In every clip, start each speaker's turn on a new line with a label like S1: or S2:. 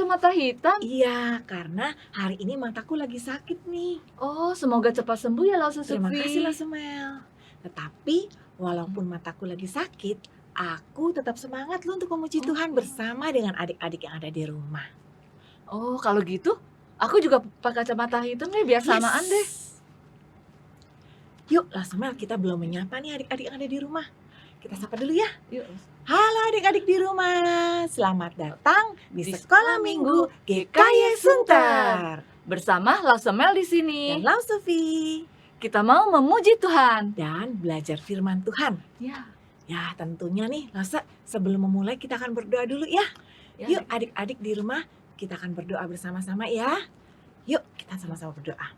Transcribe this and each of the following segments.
S1: kacamata hitam?
S2: Iya, karena hari ini mataku lagi sakit nih.
S1: Oh, semoga cepat sembuh ya Lause
S2: Terima
S1: Sufi.
S2: kasih lah Semel. Tetapi walaupun mataku lagi sakit, aku tetap semangat loh untuk memuji Tuhan bersama dengan adik-adik yang ada di rumah.
S1: Oh, kalau gitu aku juga pakai kacamata hitam deh biar samaan deh.
S2: Yuk lah Semel, kita belum menyapa nih adik-adik yang ada di rumah. Kita sapa dulu ya.
S1: Yuk.
S2: Halo adik-adik di rumah, selamat datang di Sekolah Minggu GKY Sunter.
S1: Bersama Lause Mel di sini.
S2: Dan Lau Sofi.
S1: Kita mau memuji Tuhan
S2: Dan belajar firman Tuhan.
S1: Ya.
S2: Ya tentunya nih, Lause, sebelum memulai kita akan berdoa dulu ya. Yuk adik-adik di rumah, kita akan berdoa bersama-sama ya. Yuk kita sama-sama berdoa.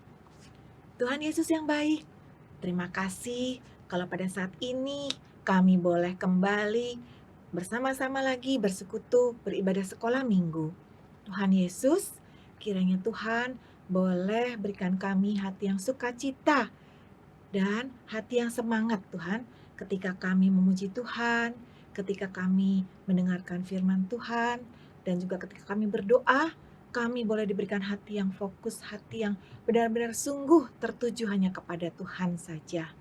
S2: Tuhan Yesus yang baik, terima kasih kalau pada saat ini kami boleh kembali bersama-sama lagi bersekutu beribadah sekolah minggu. Tuhan Yesus, kiranya Tuhan boleh berikan kami hati yang sukacita dan hati yang semangat Tuhan ketika kami memuji Tuhan, ketika kami mendengarkan firman Tuhan, dan juga ketika kami berdoa, kami boleh diberikan hati yang fokus, hati yang benar-benar sungguh tertuju hanya kepada Tuhan saja.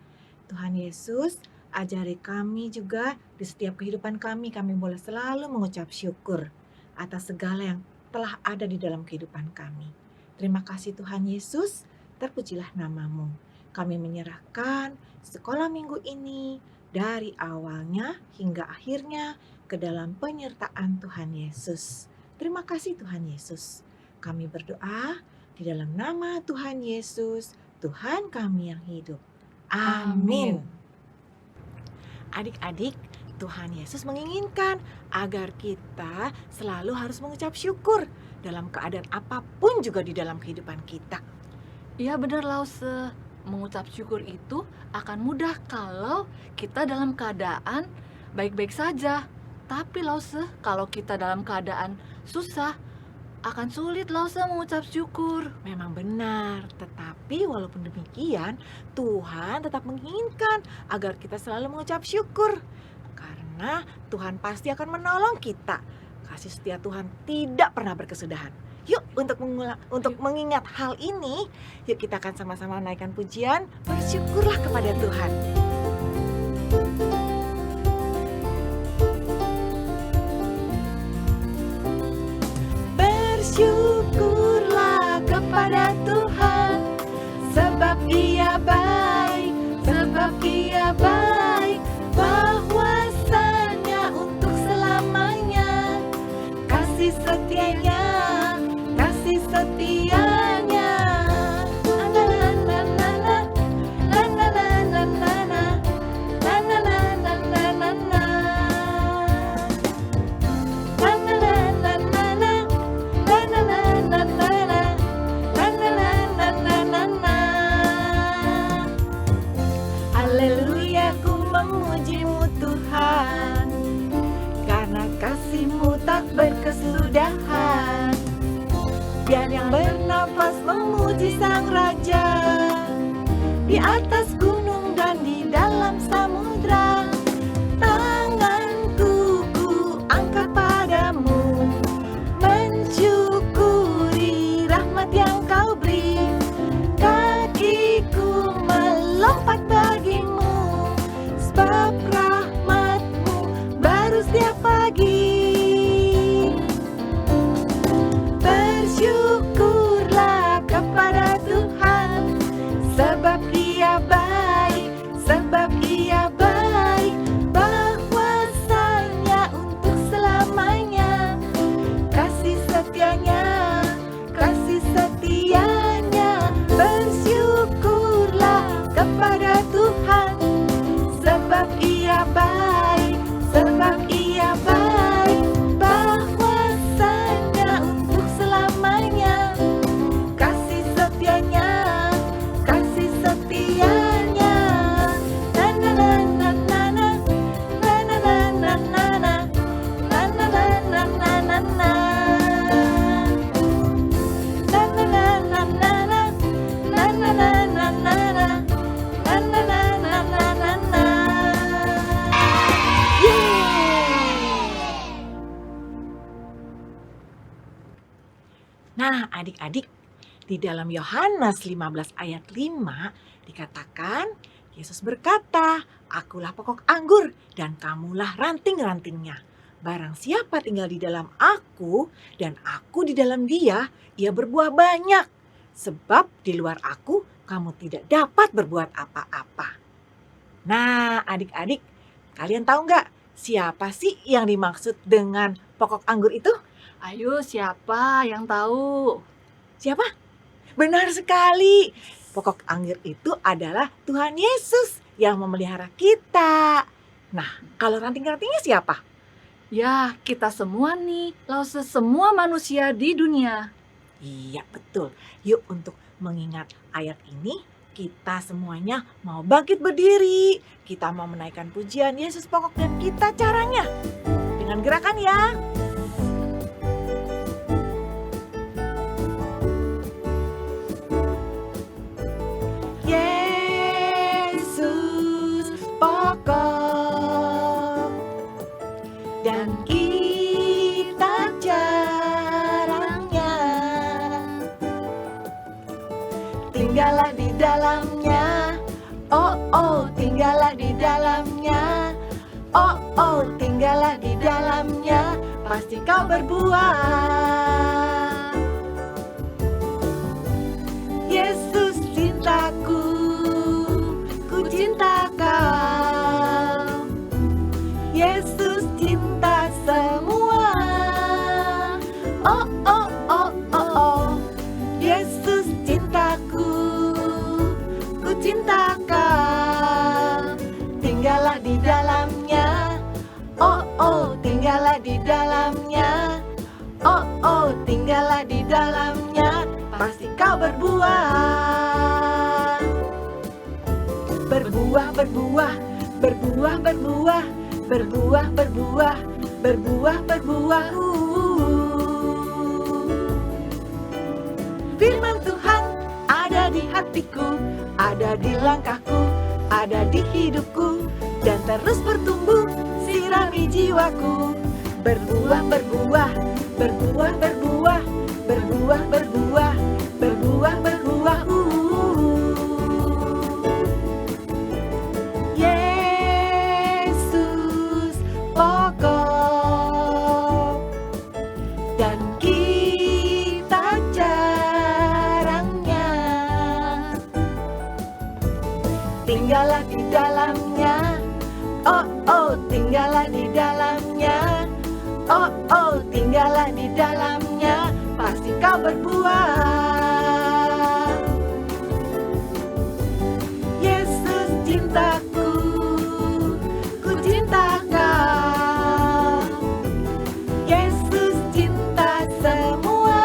S2: Tuhan Yesus, ajari kami juga di setiap kehidupan kami boleh selalu mengucap syukur atas segala yang telah ada di dalam kehidupan kami. Terima kasih Tuhan Yesus, terpujilah namamu. Kami menyerahkan sekolah minggu ini dari awalnya hingga akhirnya ke dalam penyertaan Tuhan Yesus. Terima kasih Tuhan Yesus. Kami berdoa di dalam nama Tuhan Yesus, Tuhan kami yang hidup. Amin. Adik-adik, Tuhan Yesus menginginkan agar kita selalu harus mengucap syukur dalam keadaan apapun juga di dalam kehidupan kita.
S1: Iya benar Lause. Mengucap syukur itu akan mudah kalau kita dalam keadaan baik-baik saja. Tapi Lause, kalau kita dalam keadaan susah, akan sulit Lause mengucap syukur.
S2: Memang benar, tetapi walaupun demikian, Tuhan tetap menginginkan agar kita selalu mengucap syukur. Karena Tuhan pasti akan menolong kita. Kasih setia Tuhan tidak pernah berkesudahan. Yuk untuk mengingat hal ini, yuk kita akan sama-sama naikkan pujian, bersyukurlah kepada Tuhan. Bersyukurlah kepada Tuhan, sebab Ia baik, bahwasanya untuk selamanya, kasih setianya. Haleluya, ku memujimu Tuhan, karena kasih-Mu tak berkesudahan. Biar yang bernafas memuji Sang Raja, di atas gunung dan di dalam samudra. Tanganku ku angkat padamu, mensyukuri rahmat yang Kau beri. Kakiku melompat bagimu, sebab rahmat-Mu baru setiap pagi. Bersyukurlah kepada Tuhan, sebab Dia baik. adik-adik, di dalam Yohanes 15 ayat 5 dikatakan, Yesus berkata, "Akulah pokok anggur dan kamulah ranting-rantingnya. Barang siapa tinggal di dalam aku dan aku di dalam dia, ia berbuah banyak. Sebab di luar aku kamu tidak dapat berbuat apa-apa." Nah, adik-adik, kalian tahu nggak siapa sih yang dimaksud dengan pokok anggur itu?
S1: Ayo, siapa yang tahu?
S2: Siapa? Benar sekali. Pokok anggur itu adalah Tuhan Yesus yang memelihara kita. Nah, kalau ranting-rantingnya siapa?
S1: Ya, kita semua nih, Lause, semua manusia di dunia.
S2: Iya, betul. Yuk, untuk mengingat ayat ini, kita semuanya mau bangkit berdiri. Kita mau menaikkan pujian Yesus pokok dan kita caranya dengan gerakan ya. Yesus pokok dan kita caranya, tinggallah di dalamnya. Oh, oh, tinggallah di dalamnya. Oh, oh, tinggallah di dalamnya. Pasti kau berbuah. Yesus cintaku, ku cinta kau. Yesus cinta semua. Oh, oh, oh, oh, oh. Yesus cintaku, ku cinta kau. Tinggallah di dalamnya. Oh, oh, tinggallah di dalamnya. Oh, oh, tinggallah di dalamnya. Pasti kau berbuah. Berbuah, berbuah, berbuah, berbuah, berbuah, berbuah, berbuah, berbuah. Firman Tuhan ada di hatiku, ada di langkahku, ada di hidupku, dan terus bertumbuh, sirami jiwaku. Berbuah, berbuah, berbuah, berbuah, berbuah, berbuah, berbuah, berbuah. Yesus pokok dan kita caranya, tinggallah di dalamnya. Oh, oh, tinggallah di dalamnya. Oh, oh, tinggallah di dalamnya. Pasti kau berbuah. Yesus cintaku, ku cinta kau. Yesus cinta semua.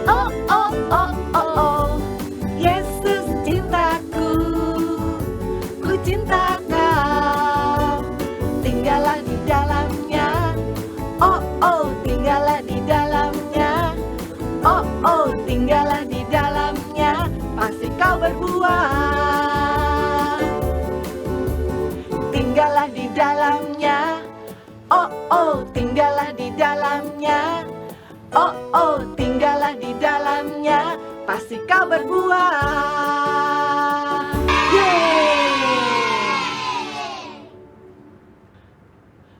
S2: Oh, oh, oh, oh, oh. Yesus cintaku, ku cinta kau. Tinggallah di dalamnya. Oh, oh, tinggallah di dalamnya. Oh, oh, tinggallah di dalamnya. Pasti kau berbuah. Tinggallah di dalamnya. Oh, oh, tinggallah di dalamnya. Oh, oh, tinggallah di dalamnya. Pasti kau berbuah.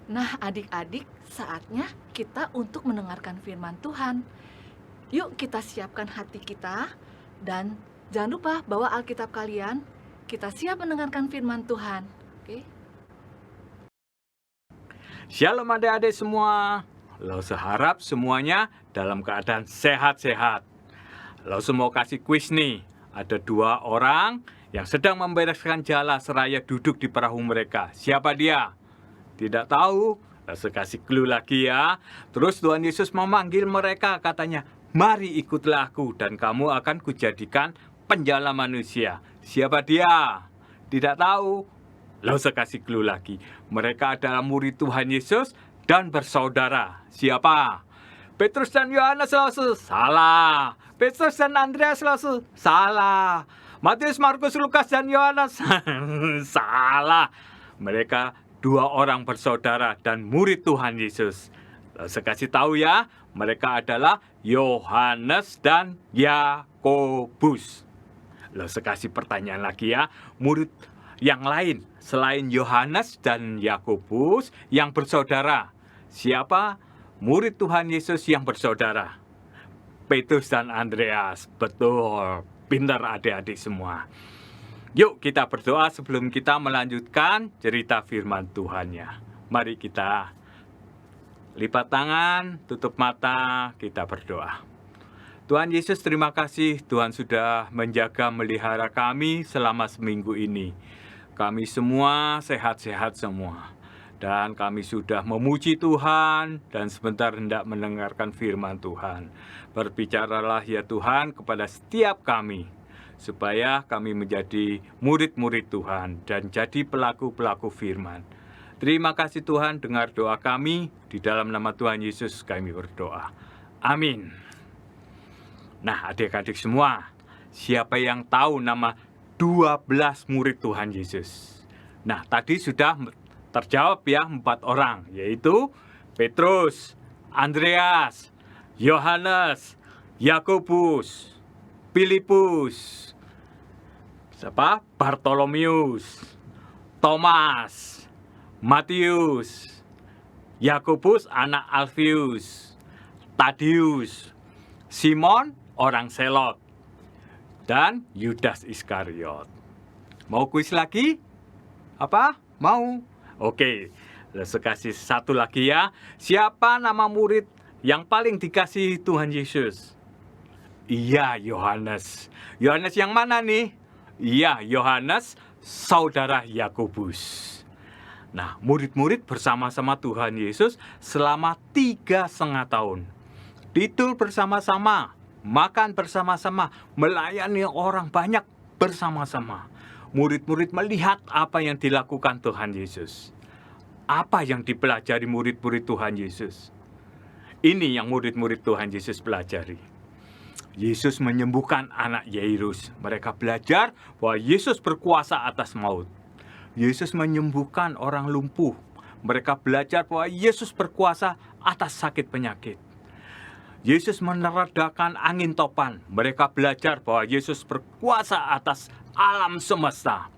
S1: Nah, adik-adik, saatnya kita untuk mendengarkan firman Tuhan. Yuk kita siapkan hati kita dan jangan lupa bawa Alkitab kalian. Kita siap mendengarkan firman Tuhan. Oke?
S3: Shalom adik-adik semua. Lause harap semuanya dalam keadaan sehat-sehat. Lause mau kasih kuis nih. Ada 2 orang yang sedang membereskan jala seraya duduk di perahu mereka. Siapa dia? Tidak tahu. Lause kasih clue lagi ya. Terus Tuhan Yesus memanggil mereka, katanya, "Mari ikutlah aku dan kamu akan kujadikan penjala manusia." Siapa dia? Tidak tahu. Lause kasih clue lagi. Mereka adalah murid Tuhan Yesus dan bersaudara. Siapa? Petrus dan Yohanes. Lause. Salah. Petrus dan Andreas. Lause. Salah. Matius, Markus, Lukas, dan Yohanes. Salah. Mereka 2 orang bersaudara dan murid Tuhan Yesus. Lause kasih tahu ya, Mereka adalah Yohanes dan Yakobus. Loh, saya kasih pertanyaan lagi ya. Murid yang lain selain Yohanes dan Yakobus yang bersaudara. Siapa murid Tuhan Yesus yang bersaudara? Petrus dan Andreas. Betul, pintar adik-adik semua. Yuk kita berdoa sebelum kita melanjutkan cerita firman Tuhannya. Mari kita lipat tangan, tutup mata, kita berdoa. Tuhan Yesus, terima kasih Tuhan sudah menjaga melihara kami selama seminggu ini. Kami semua sehat-sehat semua. Dan kami sudah memuji Tuhan dan sebentar hendak mendengarkan firman Tuhan. Berbicaralah ya Tuhan kepada setiap kami, supaya kami menjadi murid-murid Tuhan dan jadi pelaku-pelaku firman. Terima kasih Tuhan, dengar doa kami. Di dalam nama Tuhan Yesus kami berdoa. Amin. Nah, adik-adik semua, siapa yang tahu nama 12 murid Tuhan Yesus? Nah, tadi sudah terjawab ya 4 orang, yaitu Petrus, Andreas, Yohanes, Yakobus, Filipus, Bartolomeus, Thomas, Matius, Yakobus anak Alfius, Tadeus, Simon orang Selot, dan Yudas Iskariot. Mau kuis lagi? Apa? Mau? Oke, saya kasih satu lagi ya. Siapa nama murid yang paling dikasihi Tuhan Yesus? Iya, Yohanes. Yohanes yang mana nih? Iya, Yohanes, saudara Yakobus. Nah, murid-murid bersama-sama Tuhan Yesus selama 3,5 tahun. Tidur bersama-sama, makan bersama-sama, melayani orang banyak bersama-sama. Murid-murid melihat apa yang dilakukan Tuhan Yesus. Apa yang dipelajari murid-murid Tuhan Yesus? Ini yang murid-murid Tuhan Yesus pelajari. Yesus menyembuhkan anak Yairus. Mereka belajar bahwa Yesus berkuasa atas maut. Yesus menyembuhkan orang lumpuh. Mereka belajar bahwa Yesus berkuasa atas sakit penyakit. Yesus meredakan angin topan. Mereka belajar bahwa Yesus berkuasa atas alam semesta.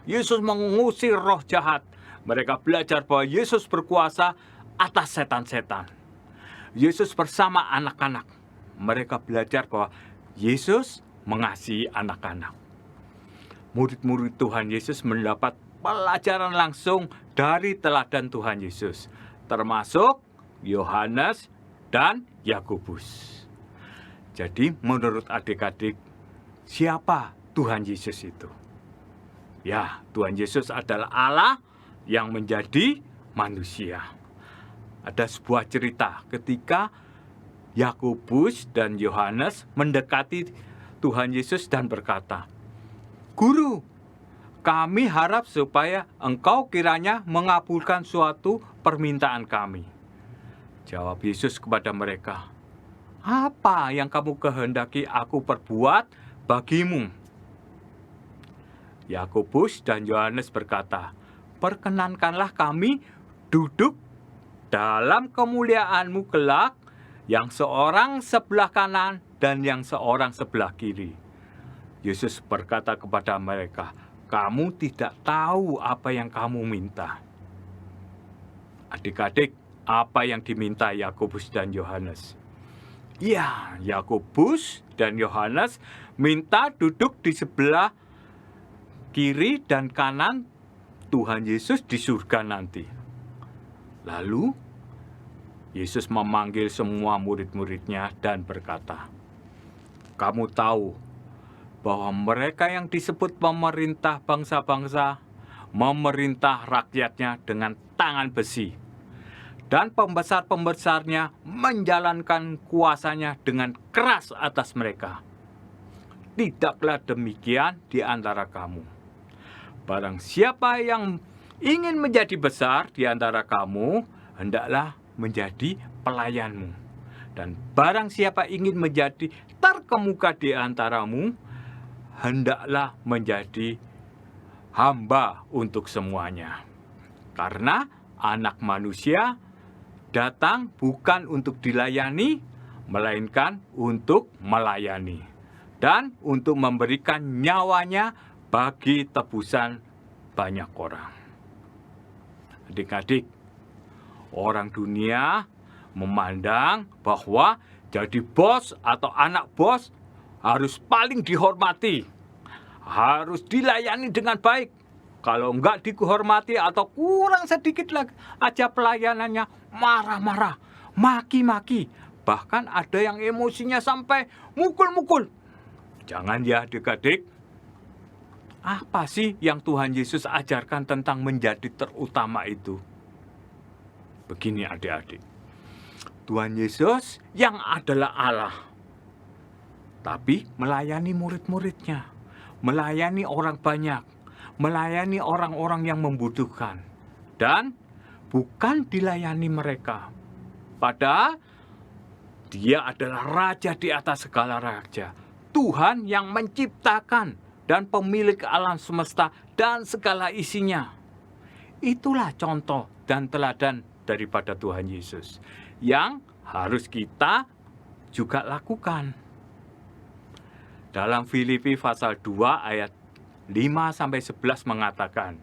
S3: Yesus mengusir roh jahat. Mereka belajar bahwa Yesus berkuasa atas setan-setan. Yesus bersama anak-anak. Mereka belajar bahwa Yesus mengasihi anak-anak. Murid-murid Tuhan Yesus mendapat pelajaran langsung dari teladan Tuhan Yesus, termasuk Yohanes dan Yakobus. Jadi menurut adik-adik, siapa Tuhan Yesus itu? Ya, Tuhan Yesus adalah Allah yang menjadi manusia. Ada sebuah cerita ketika Yakobus dan Yohanes mendekati Tuhan Yesus dan berkata, "Guru, kami harap supaya engkau kiranya mengabulkan suatu permintaan kami." Jawab Yesus kepada mereka, "Apa yang kamu kehendaki aku perbuat bagimu?" Yakobus dan Yohanes berkata, "Perkenankanlah kami duduk dalam kemuliaan-Mu kelak, yang seorang sebelah kanan dan yang seorang sebelah kiri." Yesus berkata kepada mereka, "Kamu tidak tahu apa yang kamu minta." Adik-adik, apa yang diminta Yakobus dan Yohanes? Ya, Yakobus dan Yohanes minta duduk di sebelah kiri dan kanan Tuhan Yesus di surga nanti. Lalu Yesus memanggil semua murid-muridnya dan berkata, "Kamu tahu bahwa mereka yang disebut pemerintah bangsa-bangsa memerintah rakyatnya dengan tangan besi, dan pembesar-pembesarnya menjalankan kuasanya dengan keras atas mereka. Tidaklah demikian di antara kamu. Barang siapa yang ingin menjadi besar di antara kamu, hendaklah menjadi pelayanmu. Dan barang siapa ingin menjadi terkemuka di antaramu, hendaklah menjadi hamba untuk semuanya. Karena anak manusia datang bukan untuk dilayani, melainkan untuk melayani. Dan untuk memberikan nyawanya bagi tebusan banyak orang. Adik-adik, orang dunia memandang bahwa jadi bos atau anak bos harus paling dihormati, harus dilayani dengan baik. Kalau enggak dihormati atau kurang sedikit lagi aja pelayanannya, marah-marah, maki-maki. Bahkan ada yang emosinya sampai mukul-mukul. Jangan ya adik-adik. Apa sih yang Tuhan Yesus ajarkan tentang menjadi terutama itu? Begini adik-adik. Tuhan Yesus yang adalah Allah, tapi melayani murid-muridnya, melayani orang banyak, melayani orang-orang yang membutuhkan, dan bukan dilayani mereka. Padahal Dia adalah Raja di atas segala raja, Tuhan yang menciptakan dan pemilik alam semesta dan segala isinya. Itulah contoh dan teladan daripada Tuhan Yesus yang harus kita juga lakukan. Dalam Filipi pasal 2 ayat 5-11 mengatakan,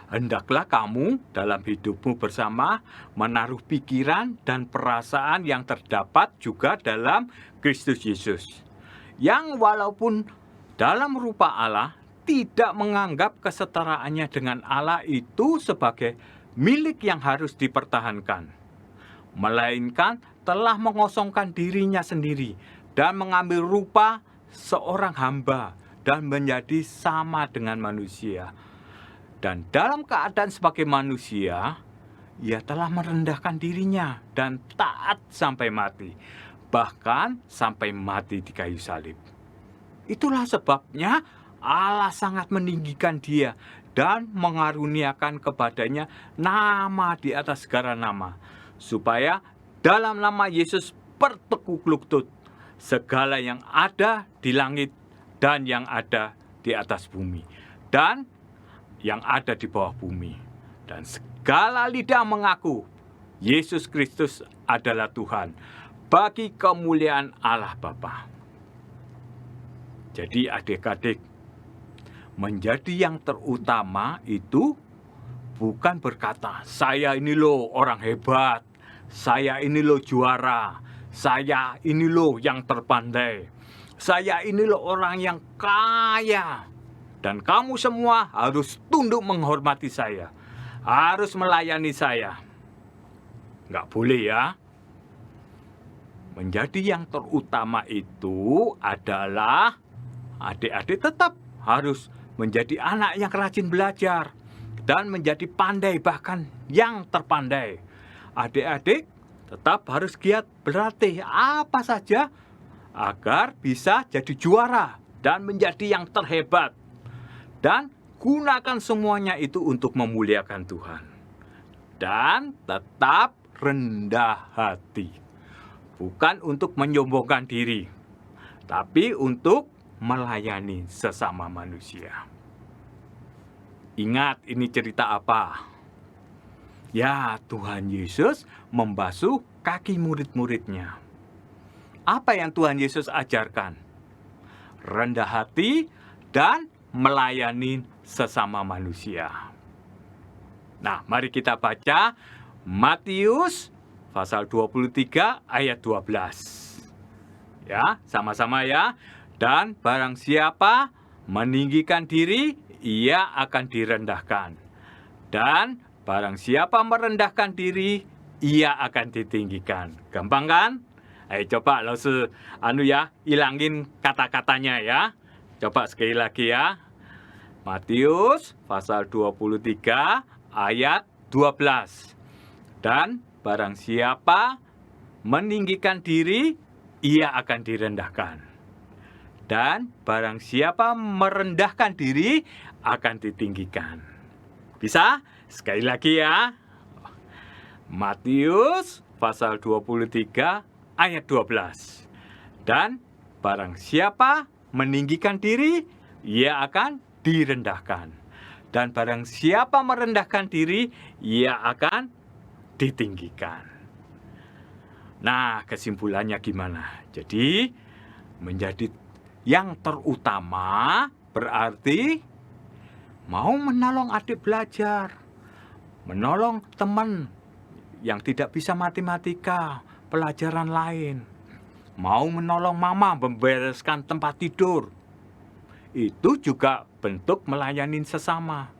S3: hendaklah kamu dalam hidupmu bersama menaruh pikiran dan perasaan yang terdapat juga dalam Kristus Yesus, yang walaupun dalam rupa Allah tidak menganggap kesetaraannya dengan Allah itu sebagai milik yang harus dipertahankan, melainkan telah mengosongkan dirinya sendiri dan mengambil rupa seorang hamba dan menjadi sama dengan manusia. Dan dalam keadaan sebagai manusia, Ia telah merendahkan dirinya dan taat sampai mati, bahkan sampai mati di kayu salib. Itulah sebabnya Allah sangat meninggikan Dia dan mengaruniakan kepadanya nama di atas segala nama, supaya dalam nama Yesus bertekuk lutut segala yang ada di langit dan yang ada di atas bumi dan yang ada di bawah bumi, dan segala lidah mengaku Yesus Kristus adalah Tuhan, bagi kemuliaan Allah Bapa. Jadi adik-adik, menjadi yang terutama itu bukan berkata, saya ini loh orang hebat, saya ini loh juara, saya ini loh yang terpandai, saya ini loh orang yang kaya, dan kamu semua harus tunduk menghormati saya, harus melayani saya. Nggak boleh ya. Menjadi yang terutama itu adalah adik-adik tetap harus menjadi anak yang rajin belajar dan menjadi pandai, bahkan yang terpandai. Adik-adik tetap harus giat berlatih apa saja agar bisa jadi juara dan menjadi yang terhebat. Dan gunakan semuanya itu untuk memuliakan Tuhan. Dan tetap rendah hati. Bukan untuk menyombongkan diri, tapi untuk melayani sesama manusia. Ingat, ini cerita apa? Ya, Tuhan Yesus membasuh kaki murid-muridnya. Apa yang Tuhan Yesus ajarkan? Rendah hati dan melayani sesama manusia. Nah, mari kita baca Matius pasal 23 ayat 12. Ya, sama-sama ya. Dan barang siapa meninggikan diri, ia akan direndahkan. Dan barang siapa merendahkan diri, ia akan ditinggikan. Gampang kan? Ayo coba ilangin kata-katanya ya. Coba sekali lagi ya. Matius pasal 23 ayat 12. Dan barang siapa meninggikan diri, ia akan direndahkan. Dan barang siapa merendahkan diri, akan ditinggikan. Bisa? Sekali lagi ya. Matius pasal 23 ayat 12. Dan barang siapa meninggikan diri, ia akan direndahkan. Dan barang siapa merendahkan diri, ia akan ditinggikan. Nah, kesimpulannya gimana? Jadi, menjadi yang terutama berarti mau menolong adik belajar, menolong teman yang tidak bisa matematika, pelajaran lain, mau menolong mama membereskan tempat tidur. Itu juga bentuk melayani sesama.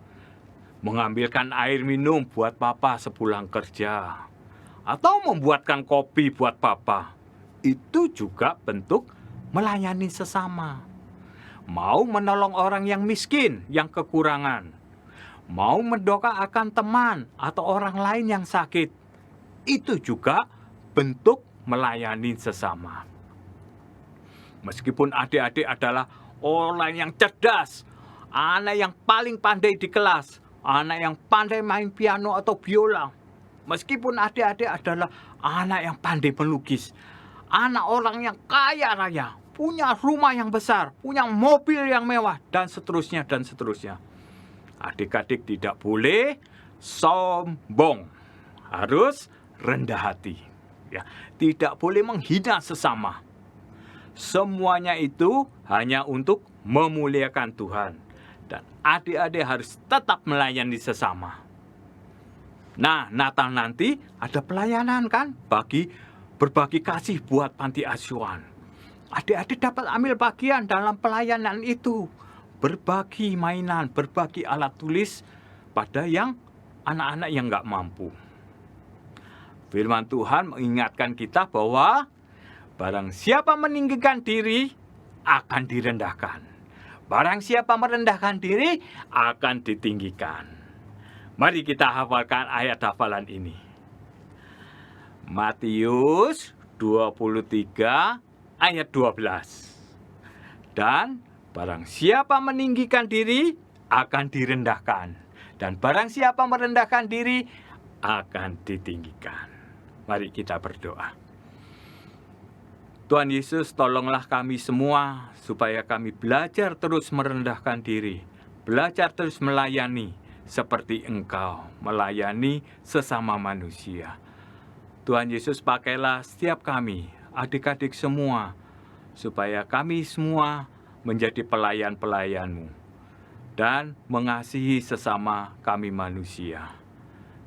S3: Mengambilkan air minum buat papa sepulang kerja, atau membuatkan kopi buat papa. Itu juga bentuk melayani sesama. Mau menolong orang yang miskin, yang kekurangan. Mau mendoakan teman atau orang lain yang sakit. Itu juga bentuk melayani sesama. Meskipun adik-adik adalah orang yang cerdas, anak yang paling pandai di kelas, anak yang pandai main piano atau biola. Meskipun adik-adik adalah anak yang pandai melukis, anak orang yang kaya raya, punya rumah yang besar, punya mobil yang mewah, dan seterusnya, dan seterusnya. Adik-adik tidak boleh sombong, harus rendah hati. Ya, tidak boleh menghina sesama. Semuanya itu hanya untuk memuliakan Tuhan. Dan adik-adik harus tetap melayani sesama. Nah, Natal nanti ada pelayanan kan, berbagi kasih buat panti asuhan. Adik-adik dapat ambil bagian dalam pelayanan itu. Berbagi mainan, berbagi alat tulis pada yang anak-anak yang nggak mampu. Firman Tuhan mengingatkan kita bahwa barang siapa meninggikan diri akan direndahkan. Barang siapa merendahkan diri akan ditinggikan. Mari kita hafalkan ayat hafalan ini. Matius 23 ayat 12. Dan barang siapa meninggikan diri akan direndahkan. Dan barang siapa merendahkan diri akan ditinggikan. Mari kita berdoa. Tuhan Yesus, tolonglah kami semua supaya kami belajar terus merendahkan diri, belajar terus melayani seperti Engkau melayani sesama manusia. Tuhan Yesus, pakailah setiap kami, adik-adik semua, supaya kami semua menjadi pelayan-pelayan-Mu dan mengasihi sesama kami manusia.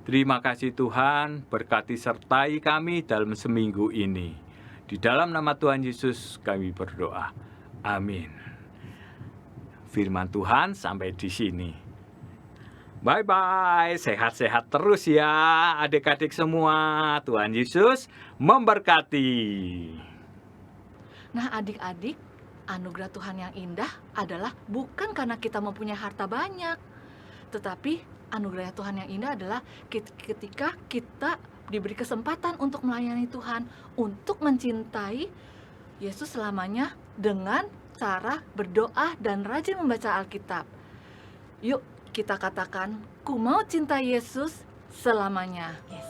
S3: Terima kasih Tuhan, berkati sertai kami dalam seminggu ini. Di dalam nama Tuhan Yesus kami berdoa. Amin. Firman Tuhan sampai di sini. Bye-bye, sehat-sehat terus ya adik-adik semua. Tuhan Yesus memberkati.
S1: Nah adik-adik, anugerah Tuhan yang indah adalah bukan karena kita mempunyai harta banyak, tetapi anugerah Tuhan yang indah adalah ketika kita diberi kesempatan untuk melayani Tuhan, untuk mencintai Yesus selamanya dengan cara berdoa dan rajin membaca Alkitab. Yuk kita katakan, ku mau cinta Yesus selamanya.
S2: Yes.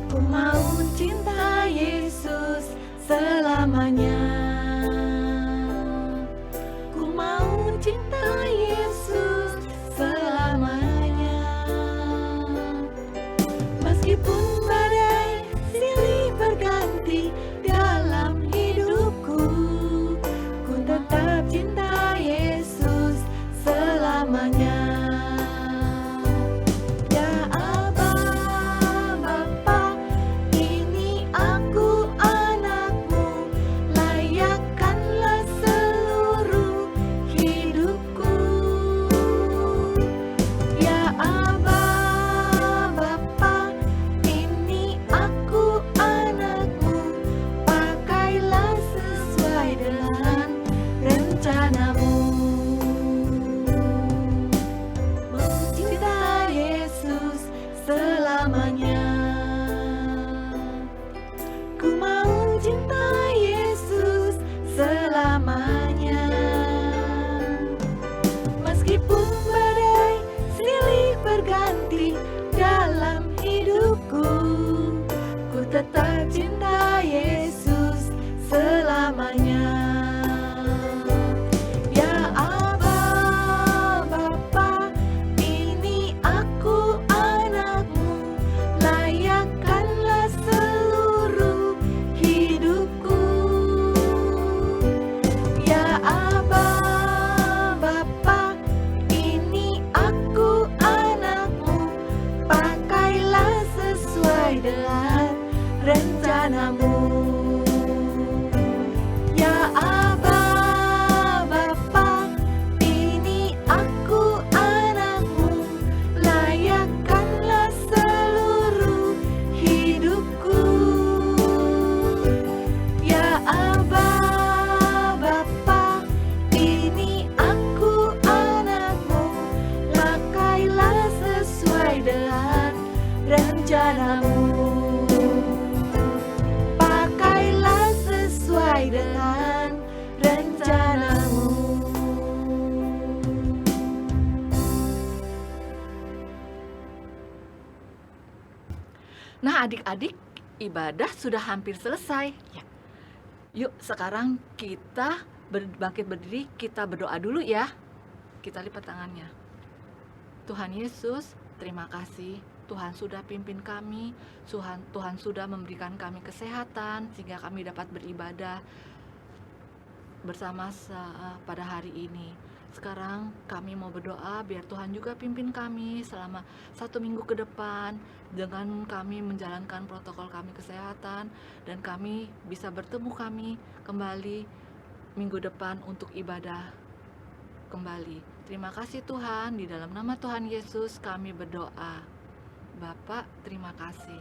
S1: Ku mau cinta Yesus selamanya. Ku mau cinta Yesus selamanya. Meskipun badai silih Nah, adik-adik, ibadah sudah hampir selesai.
S2: Ya.
S1: Yuk, sekarang kita bangkit berdiri, kita berdoa dulu ya. Kita lipat tangannya. Tuhan Yesus, terima kasih. Tuhan sudah pimpin kami, Tuhan sudah memberikan kami kesehatan sehingga kami dapat beribadah bersama pada hari ini. Sekarang kami mau berdoa biar Tuhan juga pimpin kami selama 1 minggu ke depan dengan kami menjalankan protokol kami kesehatan, dan kami bisa bertemu kami kembali minggu depan untuk ibadah kembali. Terima kasih Tuhan, di dalam nama Tuhan Yesus kami berdoa. Bapak, terima kasih.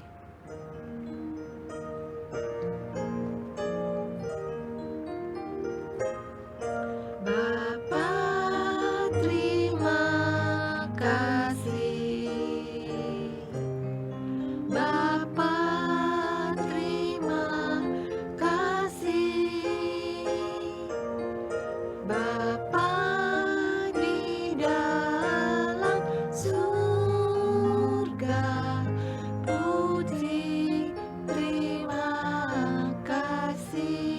S1: Bapa, terima kasih. Bapa, terima kasih. Bapa di dalam surga, puji terima kasih.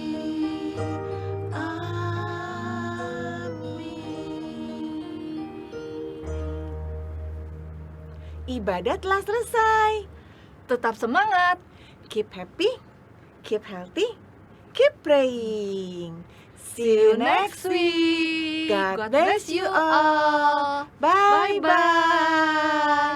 S2: Ibadah telah selesai.
S1: Tetap semangat.
S2: Keep happy, keep healthy, keep praying. See you next week. God bless you all. Bye-bye.